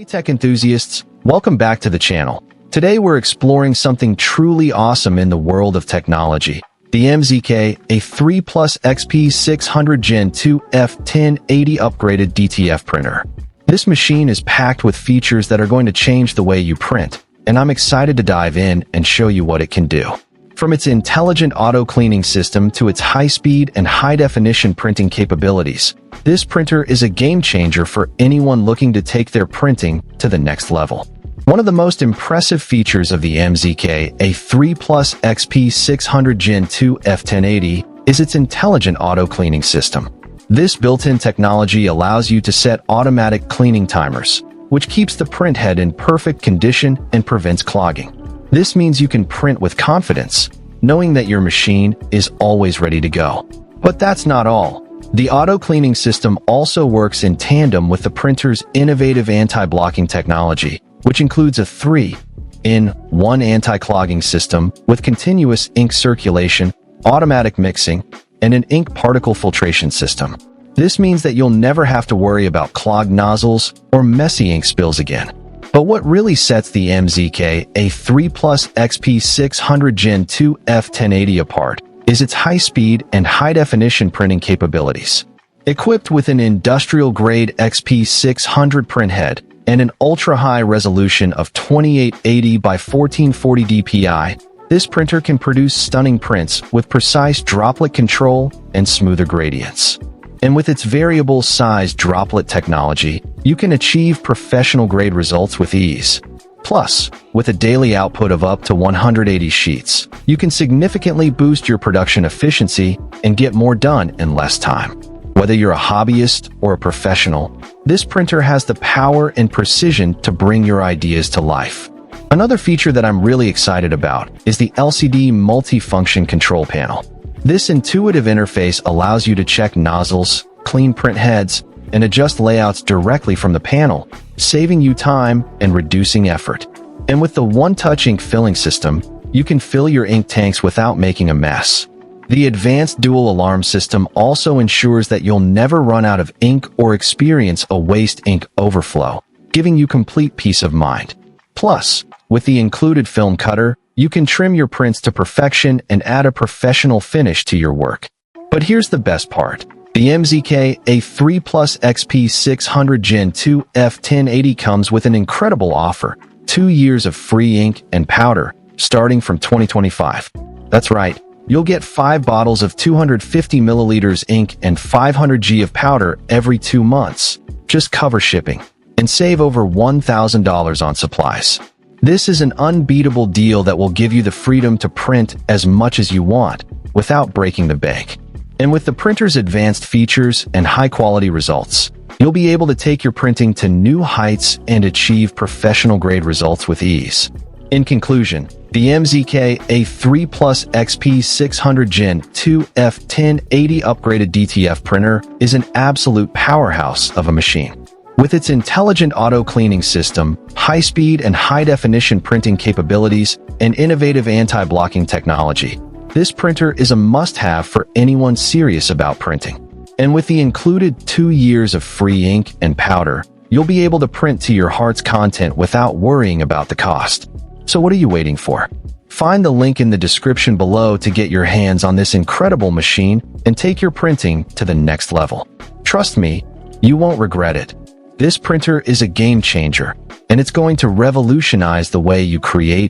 Hey tech enthusiasts, welcome back to the channel. Today we're exploring something truly awesome in the world of technology. The MZK, a 3 Plus XP600 Gen2 F1080 upgraded DTF printer. This machine is packed with features that are going to change the way you print, and I'm excited to dive in and show you what it can do. From its intelligent auto-cleaning system to its high-speed and high-definition printing capabilities, this printer is a game-changer for anyone looking to take their printing to the next level. One of the most impressive features of the MZK, a 3 Plus XP600 Gen2 F1080, is its intelligent auto-cleaning system. This built-in technology allows you to set automatic cleaning timers, which keeps the printhead in perfect condition and prevents clogging. This means you can print with confidence, knowing that your machine is always ready to go. But that's not all. The auto-cleaning system also works in tandem with the printer's innovative anti-blocking technology, which includes a 3-in-1 anti-clogging system with continuous ink circulation, automatic mixing, and an ink particle filtration system. This means that you'll never have to worry about clogged nozzles or messy ink spills again. But what really sets the MZK, a 3 Plus XP600 Gen2 F1080 apart is its high-speed and high-definition printing capabilities. Equipped with an industrial-grade XP600 printhead and an ultra-high resolution of 2880 by 1440 dpi, this printer can produce stunning prints with precise droplet control and smoother gradients. And with its variable size droplet technology, you can achieve professional-grade results with ease. Plus, with a daily output of up to 180 sheets, you can significantly boost your production efficiency and get more done in less time. Whether you're a hobbyist or a professional, this printer has the power and precision to bring your ideas to life. Another feature that I'm really excited about is the LCD multifunction control panel. This intuitive interface allows you to check nozzles, clean print heads, and adjust layouts directly from the panel, saving you time and reducing effort. And with the one-touch ink filling system, you can fill your ink tanks without making a mess. The advanced dual alarm system also ensures that you'll never run out of ink or experience a waste ink overflow, giving you complete peace of mind. Plus, with the included film cutter, you can trim your prints to perfection and add a professional finish to your work. But here's the best part. The MZK, a 3 Plus XP600 Gen2 F1080 comes with an incredible offer: 2 years of free ink and powder, starting from 2025. That's right, you'll get 5 bottles of 250 milliliters ink and 500 G of powder every 2 months. Just cover shipping and save over $1,000 on supplies. This is an unbeatable deal that will give you the freedom to print as much as you want without breaking the bank. And with the printer's advanced features and high-quality results, you'll be able to take your printing to new heights and achieve professional-grade results with ease. In conclusion, the MZK, a 3 Plus XP600 Gen2 F1080 upgraded DTF printer is an absolute powerhouse of a machine. With its intelligent auto-cleaning system, high-speed and high-definition printing capabilities, and innovative anti-blocking technology, this printer is a must-have for anyone serious about printing. And with the included 2 years of free ink and powder, you'll be able to print to your heart's content without worrying about the cost. So what are you waiting for? Find the link in the description below to get your hands on this incredible machine and take your printing to the next level. Trust me, you won't regret it. This printer is a game changer, and it's going to revolutionize the way you create